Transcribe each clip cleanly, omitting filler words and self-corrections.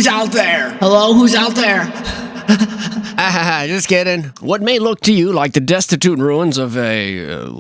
who's out there? Hello, who's out there? Just kidding. What may look to you like the destitute ruins of a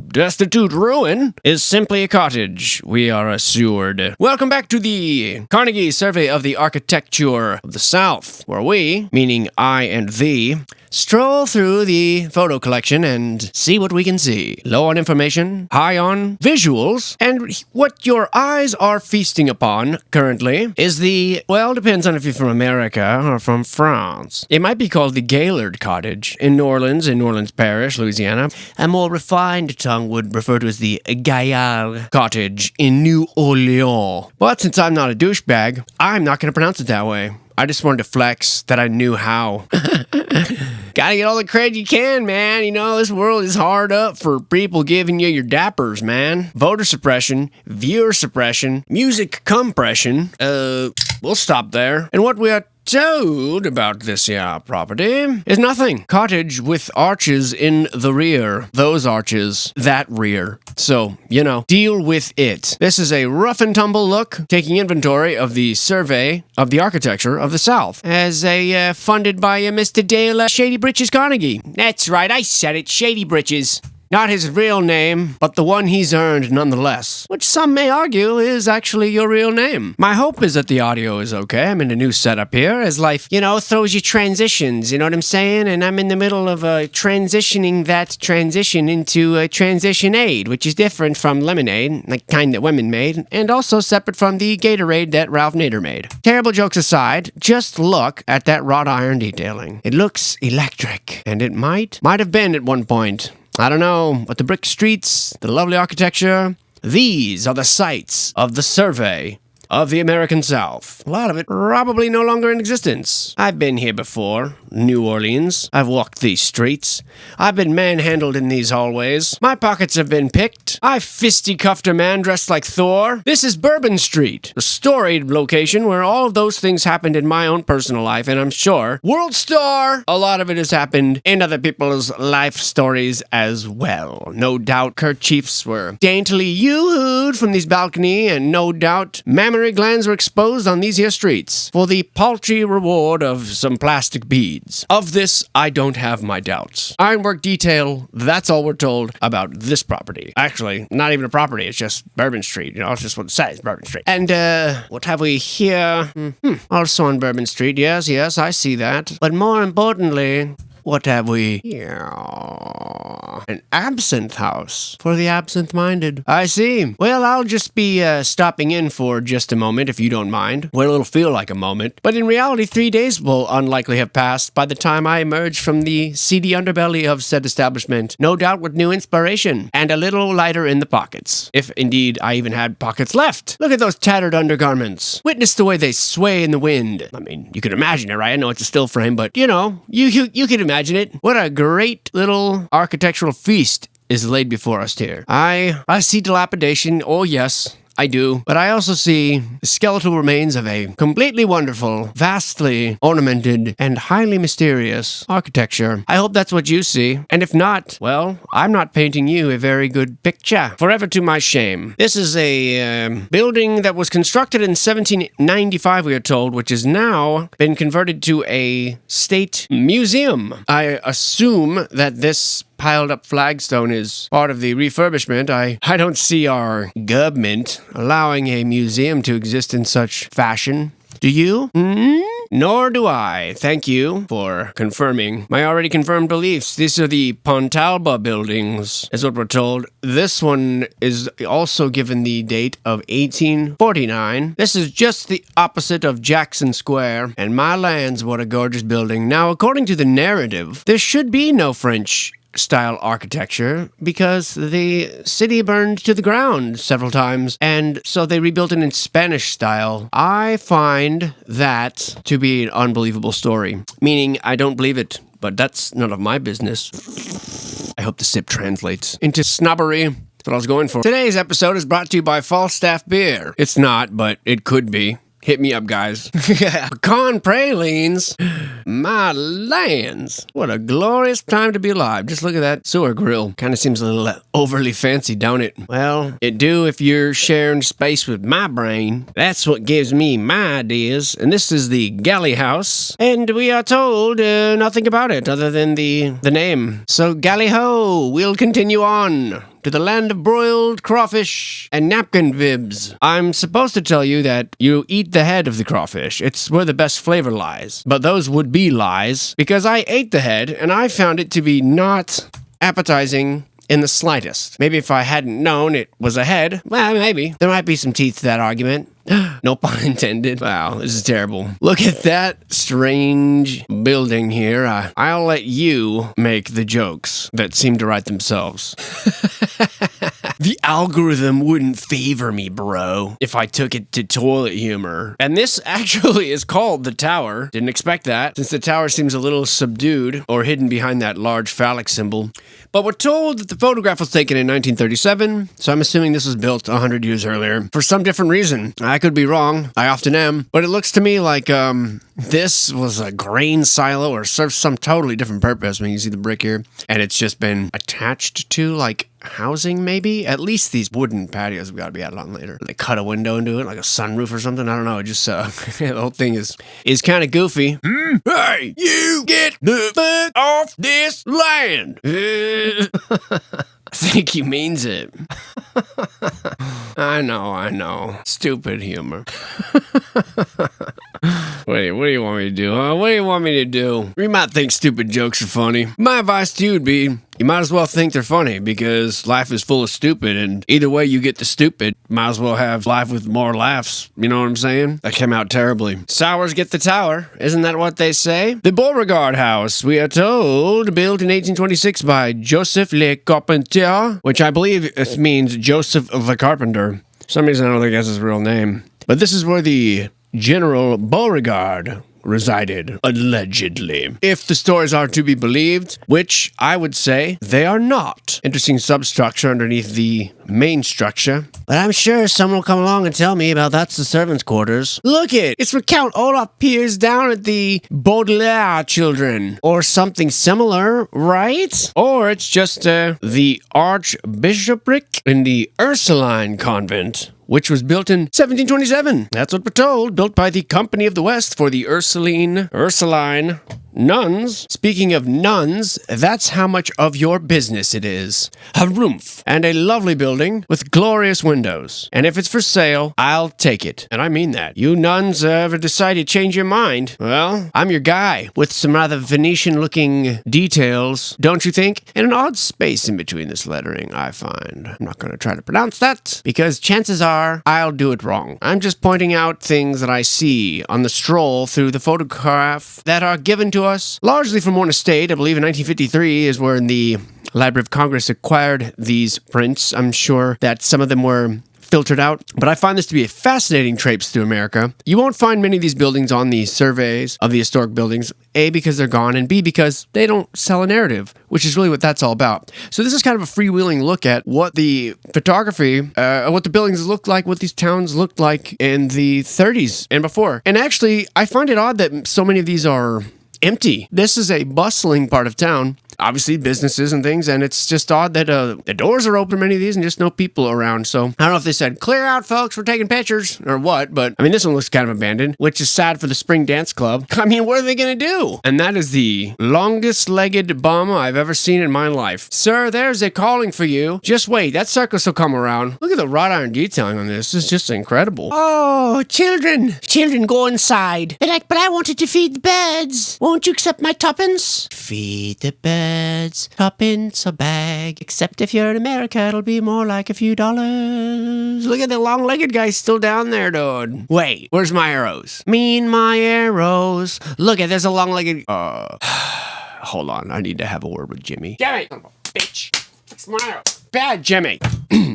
destitute ruin is simply a cottage, we are assured. Welcome back to the Carnegie Survey of the Architecture of the South, where we, meaning I and thee, stroll through the photo collection and see what we can see. Low on information, high on visuals, and what your eyes are feasting upon currently is the, well, depends on if you're from America or from France. It might be called the Gaylord Cottage in New Orleans Parish, Louisiana. A more refined tongue would refer to as the Gaillard Cottage in New Orleans. But since I'm not a douchebag, I'm not going to pronounce it that way. I just wanted to flex that I knew how. Gotta get all the credit you can, man. You know, this world is hard up for people giving you your dappers, man. Voter suppression, viewer suppression, music compression. We'll stop there. And what we are told about this property is nothing. Cottage with arches in the rear. Those arches, that rear. So, you know, deal with it. This is a rough and tumble look, taking inventory of the survey of the architecture of the South, as funded by Mr. Dale Shady Britches Carnegie. That's right, I said it, Shady Britches. Not his real name, but the one he's earned nonetheless, which some may argue is actually your real name. My hope is that the audio is okay. I'm in a new setup here, as life, you know, throws you transitions, you know what I'm saying? And I'm in the middle of transitioning that transition into a transition aid, which is different from lemonade, like kind that women made, and also separate from the Gatorade that Ralph Nader made. Terrible jokes aside, just look at that wrought iron detailing. It looks electric, and it might have been at one point. I don't know, but the brick streets, the lovely architecture, these are the sites of the survey of the American South. A lot of it probably no longer in existence. I've been here before, New Orleans. I've walked these streets. I've been manhandled in these hallways. My pockets have been picked. I've fisticuffed a man dressed like Thor. This is Bourbon Street, a storied location where all of those things happened in my own personal life, and I'm sure, world star, a lot of it has happened in other people's life stories as well. No doubt kerchiefs were daintily yoo-hooed from this balcony, and no doubt mammary glands were exposed on these here streets for the paltry reward of some plastic beads. Of this, I don't have my doubts. Ironwork detail, that's all we're told about this property. Actually, not even a property, it's just Bourbon Street. You know, it's just what it says, Bourbon Street. And, what have we here? Also on Bourbon Street, yes, I see that. But more importantly, what have we here? An absinthe house for the absent-minded. I see. Well, I'll just be stopping in for just a moment, if you don't mind. Well, it'll feel like a moment. But in reality, 3 days will unlikely have passed by the time I emerge from the seedy underbelly of said establishment, no doubt with new inspiration, and a little lighter in the pockets. If indeed I even had pockets left. Look at those tattered undergarments. Witness the way they sway in the wind. I mean, you can imagine it, right? I know it's a still frame, but, you know, you can imagine it. What a great little architectural feast is laid before us here. I see dilapidation. Oh, yes. I do. But I also see the skeletal remains of a completely wonderful, vastly ornamented, and highly mysterious architecture. I hope that's what you see. And if not, well, I'm not painting you a very good picture. Forever to my shame. This is a building that was constructed in 1795, we are told, which has now been converted to a state museum. I assume that this piled up flagstone is part of the refurbishment. I don't see our government allowing a museum to exist in such fashion. Do you? Nor do I. Thank you for confirming my already confirmed beliefs. These are the Pontalba buildings, is what we're told. This one is also given the date of 1849. This is just the opposite of Jackson Square, and my lands, what a gorgeous building. Now, according to the narrative, there should be no French style architecture because the city burned to the ground several times, and so they rebuilt it in Spanish style. I find that to be an unbelievable story, meaning I don't believe it, but that's none of my business. I hope the sip translates into snobbery. That's what I was going for. Today's episode is brought to you by Falstaff Beer. It's not, but it could be. hit me up, guys. Pecan pralines. My lands. What a glorious time to be alive. Just look at that sewer grill. Kind of seems a little overly fancy, don't it? Well, it do if you're sharing space with my brain. That's what gives me my ideas. And this is the Galley House. And we are told nothing about it other than the name. So, Galley Ho, we'll continue on to the land of broiled crawfish and napkin bibs. I'm supposed to tell you that you eat the head of the crawfish. It's where the best flavor lies. But those would be lies, because I ate the head and I found it to be not appetizing in the slightest. Maybe if I hadn't known it was a head, well, maybe. There might be some teeth to that argument. No pun intended. Wow, this is terrible. Look at that strange building here. I'll let you make the jokes that seem to write themselves. The algorithm wouldn't favor me, bro, if I took it to toilet humor. And this actually is called the tower. Didn't expect that, since the tower seems a little subdued or hidden behind that large phallic symbol. But we're told that the photograph was taken in 1937, so I'm assuming this was built 100 years earlier for some different reason. I could be wrong. I often am. But it looks to me like this was a grain silo or served some totally different purpose. I mean, you see the brick here, and it's just been attached to, like, housing, maybe? At least these wooden patios have got to be added on later. They cut a window into it, like a sunroof or something. I don't know. It just, the whole thing is kind of goofy. Hey, you get the fuck off this land! I think he means it. I know. Stupid humor. What do you want me to do, huh? What do you want me to do? You might think stupid jokes are funny. My advice to you would be, you might as well think they're funny, because life is full of stupid, and either way you get the stupid, might as well have life with more laughs. You know what I'm saying? That came out terribly. Sours get the tower. Isn't that what they say? The Beauregard House, we are told, built in 1826 by Joseph Le Carpentier, which I believe it means Joseph the Carpenter. For some reason, I don't think that's his real name. But this is where the General Beauregard resided, allegedly. If the stories are to be believed, which I would say they are not. Interesting substructure underneath the main structure. But I'm sure someone will come along and tell me about that's the servants' quarters. Look it's where Count Olaf peers down at the Baudelaire children. Or something similar, right? Or it's just the archbishopric in the Ursuline convent, which was built in 1727. That's what we're told. Built by the Company of the West for the Ursuline nuns. Speaking of nuns, that's how much of your business it is. A roof and a lovely building with glorious windows. And if it's for sale, I'll take it. And I mean that. You nuns ever decide to change your mind? Well, I'm your guy with some rather Venetian-looking details, don't you think? And an odd space in between this lettering, I find. I'm not going to try to pronounce that, because chances are I'll do it wrong. I'm just pointing out things that I see on the stroll through the photograph that are given to us, largely from one estate. I believe in 1953 is when the Library of Congress acquired these prints. I'm sure that some of them were filtered out, but I find this to be a fascinating traipse through America. You won't find many of these buildings on the surveys of the historic buildings, A, because they're gone, and B, because they don't sell a narrative, which is really what that's all about. So this is kind of a freewheeling look at what the photography, what the buildings looked like, what these towns looked like in the 30s and before. And actually, I find it odd that so many of these are empty. This is a bustling part of town. Obviously, businesses and things, and it's just odd that the doors are open, many of these, and just no people around. So, I don't know if they said, clear out, folks, we're taking pictures, or what, but, I mean, this one looks kind of abandoned, which is sad for the Spring Dance Club. I mean, what are they gonna do? And that is the longest-legged bum I've ever seen in my life. Sir, there's a calling for you. Just wait, that circus will come around. Look at the wrought iron detailing on this. It's just incredible. Oh, children. Children, go inside. They're like, but I wanted to feed the birds. Won't you accept my tuppence? Feed the birds. Tuppence a bag. Except if you're in America, it'll be more like a few dollars. Look at the long-legged guy still down there, dude. Wait, where's my arrows? Mean my arrows. Look at, there's a long-legged... Hold on, I need to have a word with Jimmy. Jimmy! Son of a bitch. Fix my arrow. Bad Jimmy.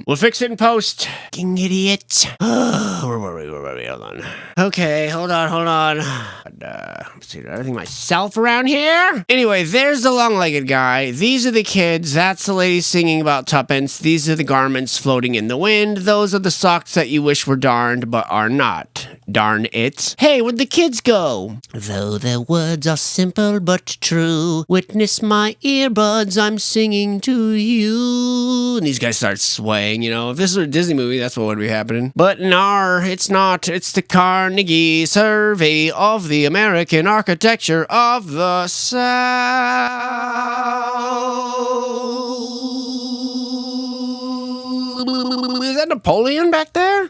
We'll fix it in post. Fucking idiot. Where were we? Hold on. Okay, hold on. Let's see, did I think myself around here? Anyway, there's the long-legged guy. These are the kids. That's the lady singing about tuppence. These are the garments floating in the wind. Those are the socks that you wish were darned, but are not. Darn it. Hey, where'd the kids go? Though their words are simple but true, witness my earbuds, I'm singing to you. And these guys start swaying, you know. If this was a Disney movie, that's what would be happening. But no, it's not. It's the Carnegie Survey of the American Architecture of the South. Is that Napoleon back there?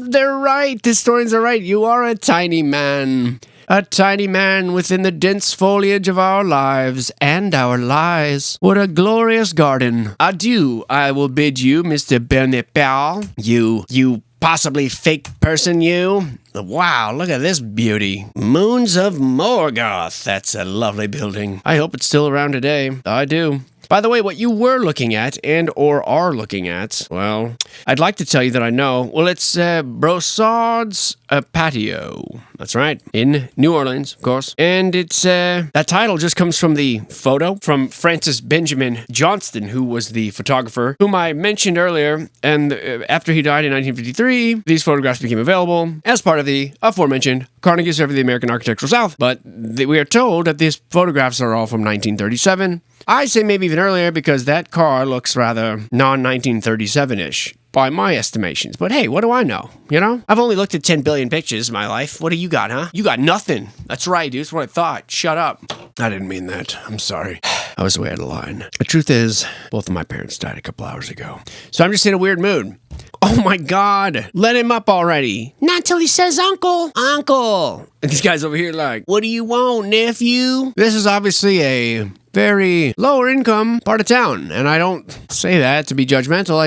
They're right. The historians are right. You are a tiny man. A tiny man within the dense foliage of our lives and our lies. What a glorious garden. Adieu, I will bid you, Mr. Bernepal. You possibly fake person, you. Wow, look at this beauty. Moons of Morgoth. That's a lovely building. I hope it's still around today. I do. By the way, what you were looking at or are looking at, well, I'd like to tell you that I know. Well, it's Brossard's Patio. That's right. In New Orleans, of course. And it's, that title just comes from the photo from Francis Benjamin Johnston, who was the photographer, whom I mentioned earlier. And after he died in 1953, these photographs became available as part of the aforementioned Carnegie Survey of the American Architectural South. But we are told that these photographs are all from 1937. I say maybe even earlier because that car looks rather non-1937-ish by my estimations. But hey, what do I know? You know? I've only looked at 10 billion pictures in my life. What do you got, huh? You got nothing. That's right, dude. That's what I thought. Shut up. I didn't mean that. I'm sorry. I was way out of line. The truth is, both of my parents died a couple hours ago. So I'm just in a weird mood. Oh my God. Let him up already. Not till he says uncle. Uncle. And these guys over here like, what do you want, nephew? This is obviously a very lower income part of town. And I don't say that to be judgmental.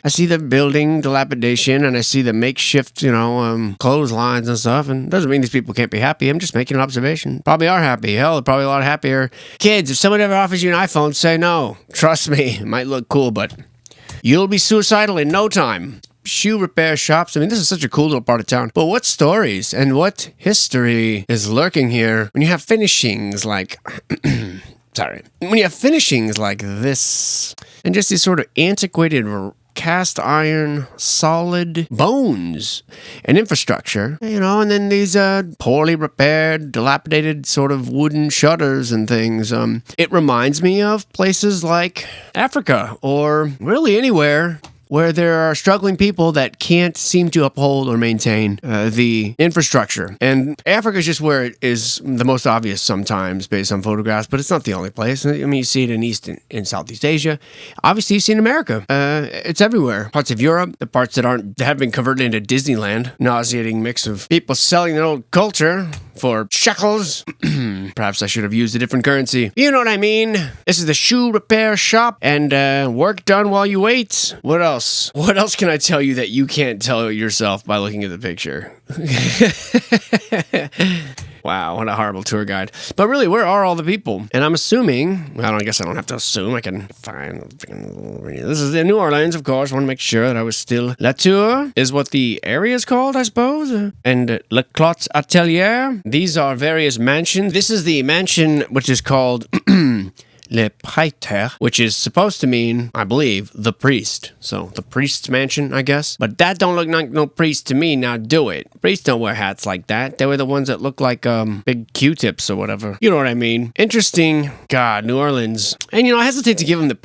I see the building dilapidation and I see the makeshift, clotheslines and stuff. And it doesn't mean these people can't be happy. I'm just making an observation. Probably are happy. Hell, they're probably a lot happier. Kids, if someone ever offers you an iPhone, say no. Trust me, it might look cool, but you'll be suicidal in no time. Shoe repair shops. I mean, this is such a cool little part of town. But what stories and what history is lurking here when you have finishings like... When you have finishings like this and just these sort of antiquated cast iron solid bones and infrastructure, and then these poorly repaired, dilapidated sort of wooden shutters and things. It reminds me of places like Africa or really anywhere where there are struggling people that can't seem to uphold or maintain the infrastructure. And Africa is just where it is the most obvious sometimes based on photographs, but it's not the only place. I mean, you see it in Southeast Asia. Obviously, you see it in America. It's everywhere. Parts of Europe, the parts that have been converted into Disneyland. Nauseating mix of people selling their old culture for shekels. Perhaps I should have used a different currency. You know what I mean? This is the shoe repair shop and work done while you wait. What else? What else can I tell you that you can't tell yourself by looking at the picture? Wow, what a horrible tour guide. But really, where are all the people? And I'm assuming, I guess I don't have to assume, I can find, this is in New Orleans, of course. I want to make sure that I was still, La Tour is what the area is called, I suppose. And Le Clot Atelier, these are various mansions. This is the mansion which is called... Le Prêtre, which is supposed to mean, I believe, the priest. So, the priest's mansion, I guess. But that don't look like no priest to me, now do it. Priests don't wear hats like that. They were the ones that look like, big Q-tips or whatever. You know what I mean? Interesting. God, New Orleans. And, I hesitate to give them the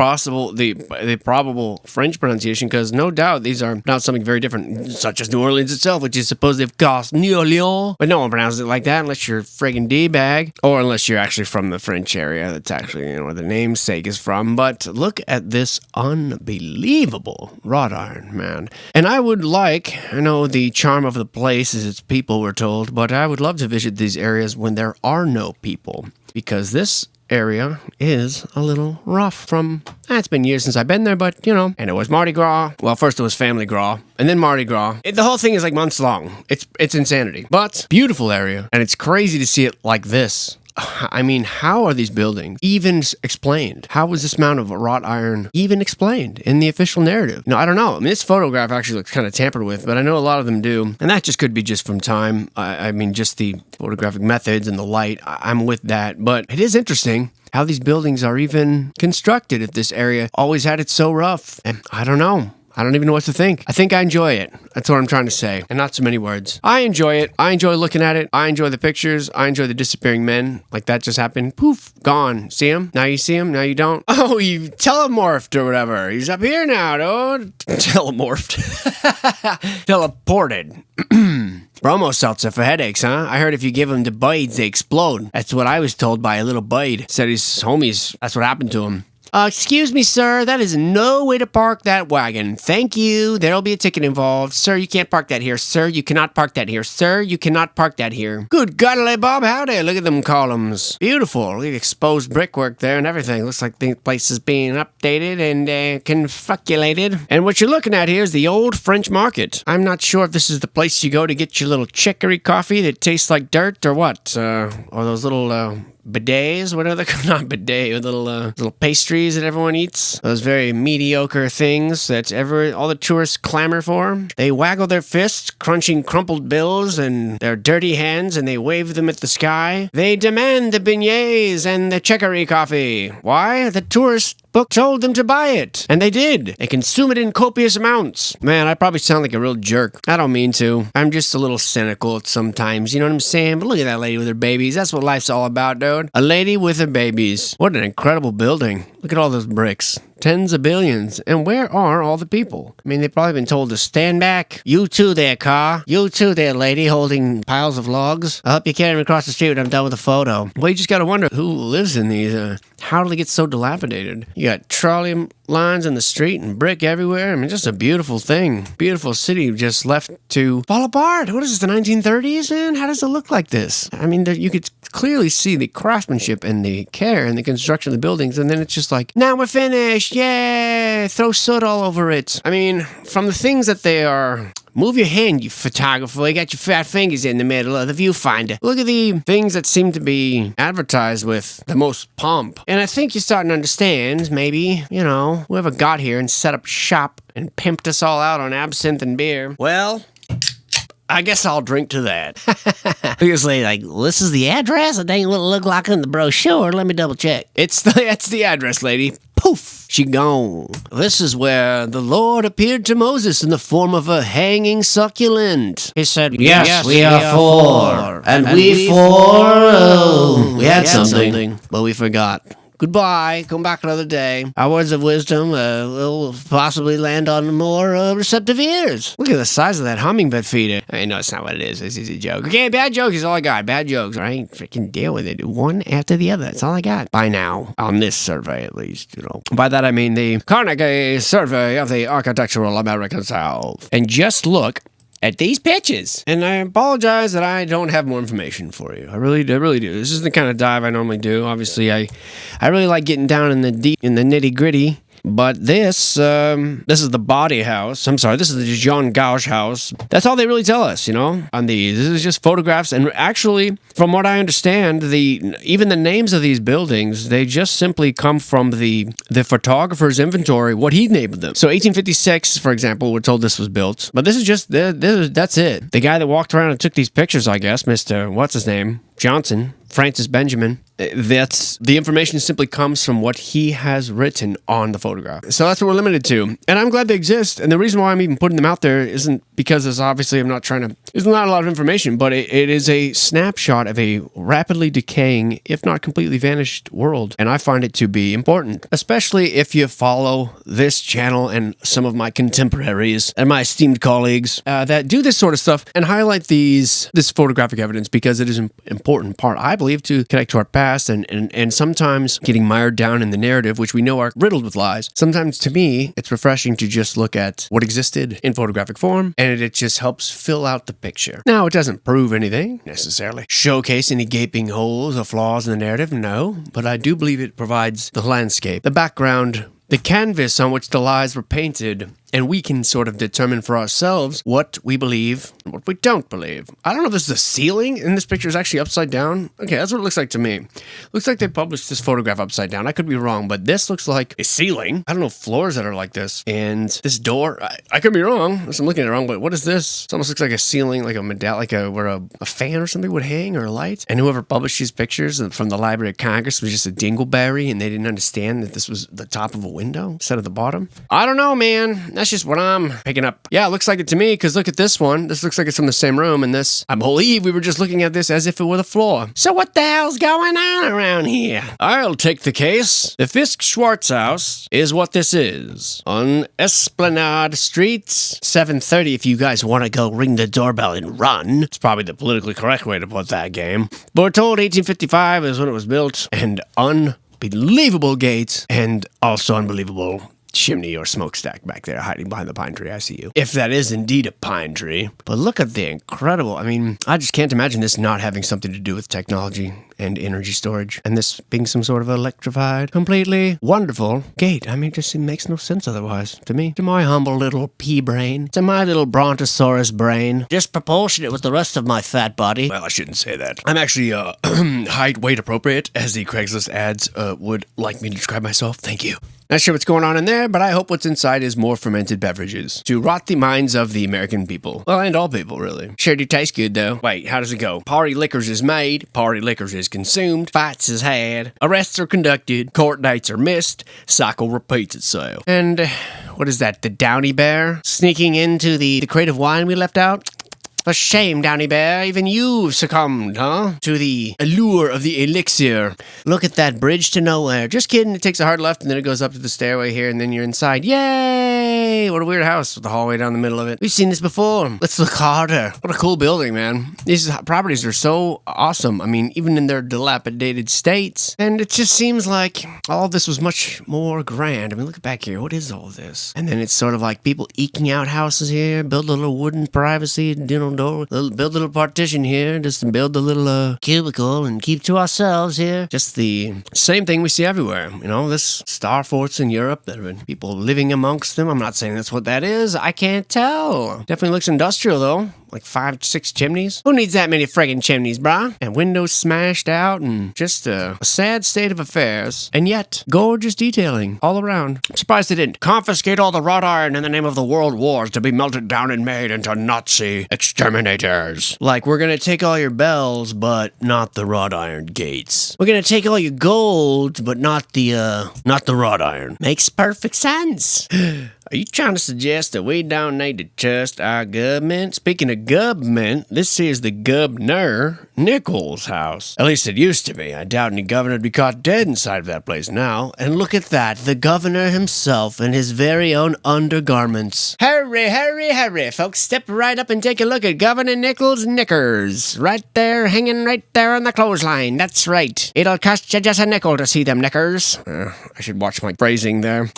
probable French pronunciation, because no doubt these are not something very different, such as New Orleans itself, which is supposed to have cost New Orleans. But no one pronounces it like that unless you're friggin' D-bag, or unless you're actually from the French area. That's actually, where the namesake is from. But look at this unbelievable wrought iron, man. And I know the charm of the place is its people, we're told, but I would love to visit these areas when there are no people, because this area is a little rough it's been years since I've been there, but, and it was Mardi Gras. Well, first it was Family Gras, and then Mardi Gras. The whole thing is like months long. It's insanity. But, beautiful area, and it's crazy to see it like this. I mean, how are these buildings even explained? How was this amount of wrought iron even explained in the official narrative? No, I don't know. I mean, this photograph actually looks kind of tampered with, but I know a lot of them do. And that just could be just from time. I mean, just the photographic methods and the light. I'm with that. But it is interesting how these buildings are even constructed if this area always had it so rough. And I don't know. I don't even know what to think. I think I enjoy it. That's what I'm trying to say. And not so many words. I enjoy it. I enjoy looking at it. I enjoy the pictures. I enjoy the disappearing men. Like that just happened. Poof. Gone. See him? Now you see him. Now you don't. Oh, you telemorphed or whatever. He's up here now, dude. Telemorphed. Teleported. Bromo seltzer for headaches, huh? I heard if you give them to bites, they explode. That's what I was told by a little bite. Said his homies, that's what happened to him. Excuse me, sir, that is no way to park that wagon. Thank you. There'll be a ticket involved. Sir, you can't park that here. Sir, you cannot park that here. Sir, you cannot park that here. Good golly, Bob, howdy. Look at them columns. Beautiful. Look at the exposed brickwork there and everything. Looks like the place is being updated and confeculated. And what you're looking at here is the old French market. I'm not sure if this is the place you go to get your little chicory coffee that tastes like dirt or what. Or those little bidets, what are they? Not bidet, little pastries that everyone eats. Those very mediocre things that all the tourists clamor for. They waggle their fists, crunching crumpled bills and their dirty hands, and they wave them at the sky. They demand the beignets and the chicory coffee. Why? The tourist book told them to buy it, and they did. They consume it in copious amounts. Man, I probably sound like a real jerk. I don't mean to. I'm just a little cynical sometimes, you know what I'm saying? But look at that lady with her babies. That's what life's all about, dude. A lady with her babies. What an incredible building. Look at all those bricks. Tens of billions. And where are all the people? I mean, they've probably been told to stand back. You too there, car. You too there, lady, holding piles of logs. I'll help you carry them across the street when I'm done with the photo. Well, you just gotta wonder who lives in these. How do they get so dilapidated? You got trolley lines in the street and brick everywhere. I mean, just a beautiful thing. Beautiful city just left to fall apart. What is this, the 1930s, man? How does it look like this? I mean, you could clearly see the craftsmanship and the care and the construction of the buildings, and then it's just like, now we're finished. Yay! Throw soot all over it. I mean, from the things that they are... Move your hand, you photographer. You got your fat fingers in the middle of the viewfinder. Look at the things that seem to be advertised with the most pomp. And I think you're starting to understand, maybe, you know, whoever got here and set up shop and pimped us all out on absinthe and beer. Well, I guess I'll drink to that. Because like, this is the address? It ain't what it look like in the brochure. Let me double check. That's the address, lady. Poof, she gone. This is where the Lord appeared to Moses in the form of a hanging succulent. He said, yes, we are four. And we four, we had something, but we forgot. Goodbye. Come back another day. Our words of wisdom will possibly land on more receptive ears. Look at the size of that hummingbird feeder. I mean, no, it's not what it is. This is a joke. Okay, bad jokes is all I got. Bad jokes. I ain't freaking deal with it. One after the other. That's all I got. By now. On this survey, at least, you know. By that, I mean the Carnegie Survey of the Architectural American South. And just look at these pictures. And I apologize that I don't have more information for you. I really do. This is the kind of dive I normally do. Obviously, I really like getting down in the nitty gritty. But this is the body house. I'm sorry, this is the Jean Gauche house. That's all they really tell us, you know, on these. This is just photographs. And actually, from what I understand, even the names of these buildings, they just simply come from the photographer's inventory, what he named them. So 1856, for example, we're told this was built. But this is just, that's it. The guy that walked around and took these pictures, I guess, Mr. What's his name? Johnson. Francis Benjamin. That's the information simply comes from what he has written on the photograph. So that's what we're limited to. And I'm glad they exist. And the reason why I'm even putting them out there isn't because there's obviously there's not a lot of information, but it is a snapshot of a rapidly decaying, if not completely vanished world. And I find it to be important, especially if you follow this channel and some of my contemporaries and my esteemed colleagues that do this sort of stuff and highlight this photographic evidence because it is an important part, I believe, to connect to our past and sometimes getting mired down in the narrative, which we know are riddled with lies. Sometimes, to me, it's refreshing to just look at what existed in photographic form, and it just helps fill out the picture. Now, it doesn't prove anything, necessarily. Showcase any gaping holes or flaws in the narrative, no, but I do believe it provides the landscape, the background, the canvas on which the lies were painted, and we can sort of determine for ourselves what we believe and what we don't believe. I don't know if this is a ceiling, and this picture is actually upside down. Okay, that's what it looks like to me. Looks like they published this photograph upside down. I could be wrong, but this looks like a ceiling. I don't know floors that are like this. And this door, I could be wrong. Unless I'm looking at it wrong, but what is this? It almost looks like a ceiling, like a medallion, like where a fan or something would hang, or a light. And whoever published these pictures from the Library of Congress was just a dingleberry, and they didn't understand that this was the top of a window instead of the bottom. I don't know, man. That's just what I'm picking up. Yeah, it looks like it to me, because look at this one. This looks like it's from the same room, and this, I believe we were just looking at this as if it were the floor. So what the hell's going on around here? I'll take the case. The Fisk Schwartz house is what this is. On Esplanade Street, 7:30 if you guys want to go ring the doorbell and run. It's probably the politically correct way to put that game. But we're told 1855 is when it was built, and unbelievable gates, and also unbelievable chimney or smokestack back there hiding behind the pine tree. I see you. If that is indeed a pine tree. But look at the incredible, I mean, I just can't imagine this not having something to do with technology and energy storage, and this being some sort of electrified, completely wonderful gate. I mean, it makes no sense otherwise to me. To my humble little pea brain, to my little brontosaurus brain, disproportionate with the rest of my fat body. Well, I shouldn't say that. I'm actually height, weight appropriate, as the Craigslist ads would like me to describe myself. Thank you. Not sure what's going on in there, but I hope what's inside is more fermented beverages to rot the minds of the American people. Well, and all people, really. Sure do taste good, though. Wait, how does it go? Party liquors is made, party liquors is consumed, fights is had, arrests are conducted, court dates are missed, cycle repeats itself. And what is that, the Downy Bear? Sneaking into the crate of wine we left out? For shame, Downy Bear, even you've succumbed, huh? To the allure of the elixir. Look at that bridge to nowhere. Just kidding, it takes a hard left and then it goes up to the stairway here and then you're inside. Yay! What a weird house with the hallway down the middle of it. We've seen this before. Let's look harder. What a cool building, man. These properties are so awesome. I mean, even in their dilapidated states. And it just seems like all of this was much more grand. I mean, look back here. What is all this? And then it's sort of like people eking out houses here, build a little wooden privacy, door, build a little partition here, just build a little cubicle and keep to ourselves here. Just the same thing we see everywhere. You know, this star forts in Europe that have people living amongst them. I'm not saying that's what that is. I can't tell. Definitely looks industrial though. Like 5 to 6 chimneys. Who needs that many friggin' chimneys, brah? And windows smashed out and just a sad state of affairs. And yet, gorgeous detailing all around. I'm surprised they didn't confiscate all the wrought iron in the name of the world wars to be melted down and made into Nazi exterminators. Like, we're gonna take all your bells, but not the wrought iron gates. We're gonna take all your gold, but not the wrought iron. Makes perfect sense. Are you trying to suggest that we don't need to trust our government? Speaking of government, this is the governor Nichols' house. At least it used to be. I doubt any governor would be caught dead inside of that place now. And look at that, the governor himself in his very own undergarments. Hurry, hurry, hurry, folks. Step right up and take a look at Governor Nichols' knickers. Right there, hanging right there on the clothesline. That's right. It'll cost you just a nickel to see them knickers. I should watch my phrasing there.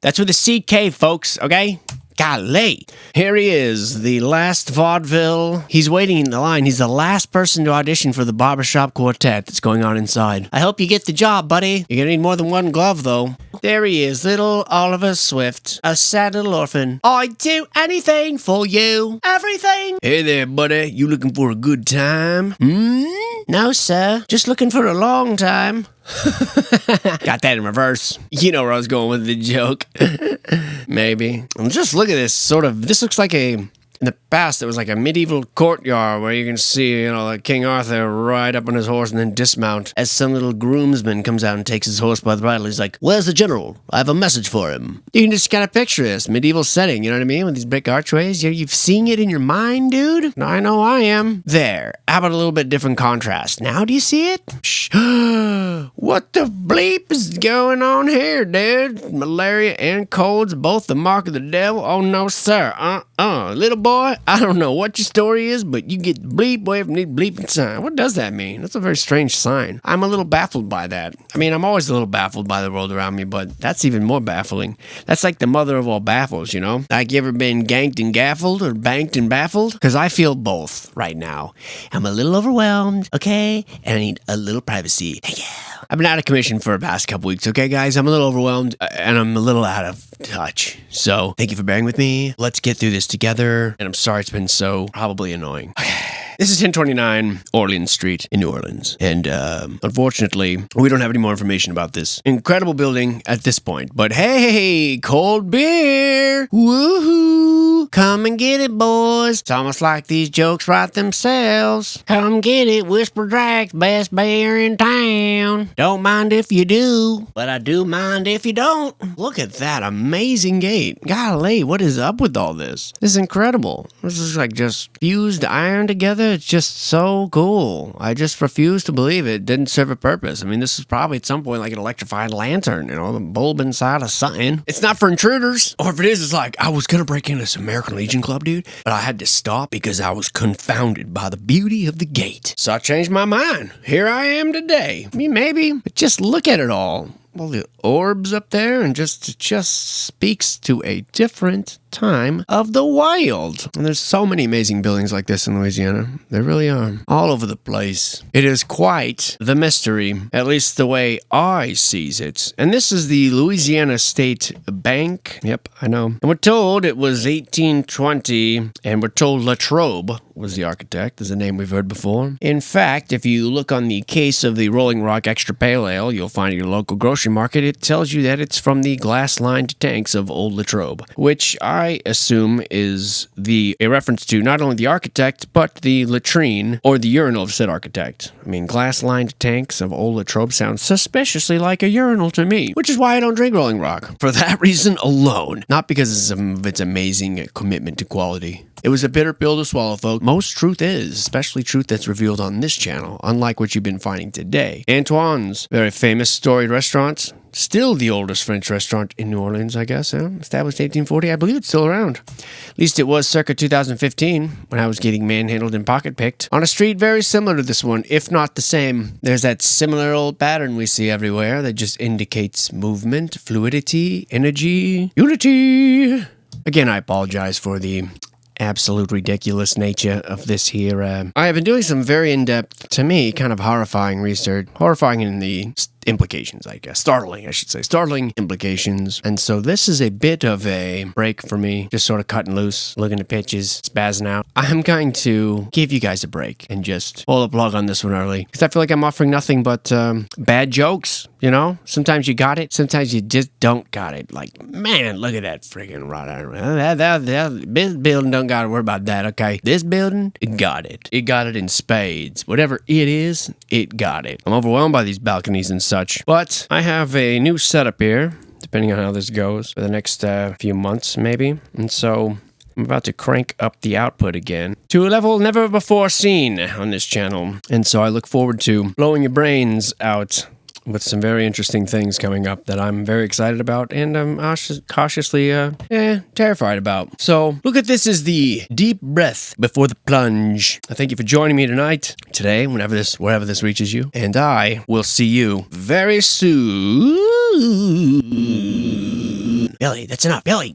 That's with a CK, folks, okay? Golly. Here he is, the last vaudeville. He's waiting in the line. He's the last person to audition for the barbershop quartet that's going on inside. I hope you get the job, buddy. You're gonna need more than one glove, though. There he is, little Oliver Swift, a sad little orphan. I'd do anything for you. Everything. Hey there, buddy. You looking for a good time? No, sir. Just looking for a long time. Got that in reverse. You know where I was going with the joke. Maybe. Just look at this this looks like in the past, it was like a medieval courtyard where you can see, like King Arthur ride up on his horse and then dismount as some little groomsman comes out and takes his horse by the bridle. He's like, "Where's the general? I have a message for him." You can just kind of picture this medieval setting, you know what I mean? With these brick archways. You've seen it in your mind, dude? I know I am. There. How about a little bit different contrast? Now do you see it? Shh. What the bleep is going on here, dude? Malaria and colds, both the mark of the devil? Oh, no, sir. Little boy, I don't know what your story is, but you get bleep away from the bleeping sign. What does that mean? That's a very strange sign. I'm a little baffled by that. I mean, I'm always a little baffled by the world around me, but that's even more baffling. That's like the mother of all baffles, you know? Like, you ever been ganked and gaffled or banked and baffled? Because I feel both right now. I'm a little overwhelmed, okay? And I need a little privacy. Yeah. I've been out of commission for the past couple weeks, okay, guys? I'm a little overwhelmed, and I'm a little out of touch. So, thank you for bearing with me. Let's get through this together, and I'm sorry it's been so probably annoying. This is 1029 Orleans Street in New Orleans. And unfortunately, we don't have any more information about this incredible building at this point. But hey, cold beer! Woohoo! Come and get it, boys. It's almost like these jokes write themselves. Come get it, WhisperJack's best beer in town. Don't mind if you do, but I do mind if you don't. Look at that amazing gate. Golly, what is up with all this? This is incredible. This is like just fused iron together. It's just so cool. I just refuse to believe it didn't serve a purpose. I mean, this is probably at some point like an electrified lantern, you know, the bulb inside of something. It's not for intruders. Or if it is, it's like, I was gonna break into this American Legion Club, dude, but I had to stop because I was confounded by the beauty of the gate. So I changed my mind. Here I am today. I mean, maybe, but just look at it all. All the orbs up there, and it just speaks to a different time of the wild. And there's so many amazing buildings like this in Louisiana. There really are. All over the place. It is quite the mystery, at least the way I sees it. And this is the Louisiana State Bank. Yep, I know. And we're told it was 1820, and we're told Latrobe was the architect, is a name we've heard before. In fact, if you look on the case of the Rolling Rock Extra Pale Ale, you'll find at your local grocery market, it tells you that it's from the glass-lined tanks of Old Latrobe, which I assume is a reference to not only the architect, but the latrine or the urinal of said architect. I mean, glass-lined tanks of Old Latrobe sounds suspiciously like a urinal to me, which is why I don't drink Rolling Rock. For that reason alone, not because of its amazing commitment to quality. It was a bitter pill to swallow, folks. Most truth is, especially truth that's revealed on this channel, unlike what you've been finding today. Antoine's, very famous storied restaurant, still the oldest French restaurant in New Orleans, I guess. Established 1840. I believe it's still around. At least it was circa 2015 when I was getting manhandled and pocket-picked on a street very similar to this one, if not the same. There's that similar old pattern we see everywhere that just indicates movement, fluidity, energy, unity. Again, I apologize for the absolute ridiculous nature of this here. I have been doing some very in-depth, to me, kind of horrifying research. Horrifying in the implications, I guess. Startling, I should say. Startling implications. And so this is a bit of a break for me. Just sort of cutting loose, looking at pitches, spazzing out. I'm going to give you guys a break and just pull the plug on this one early. Because I feel like I'm offering nothing but bad jokes, you know? Sometimes you got it. Sometimes you just don't got it. Like, man, look at that freaking wrought iron. This building don't got to worry about that, okay? This building, it got it. It got it in spades. Whatever it is, it got it. I'm overwhelmed by these balconies and such. But I have a new setup here, depending on how this goes, for the next few months, maybe. And so I'm about to crank up the output again to a level never before seen on this channel. And so I look forward to blowing your brains out with some very interesting things coming up that I'm very excited about and I'm cautiously terrified about. So look at this as the deep breath before the plunge. I thank you for joining me tonight, today, wherever this reaches you, and I will see you very soon. Billy, that's enough. Billy.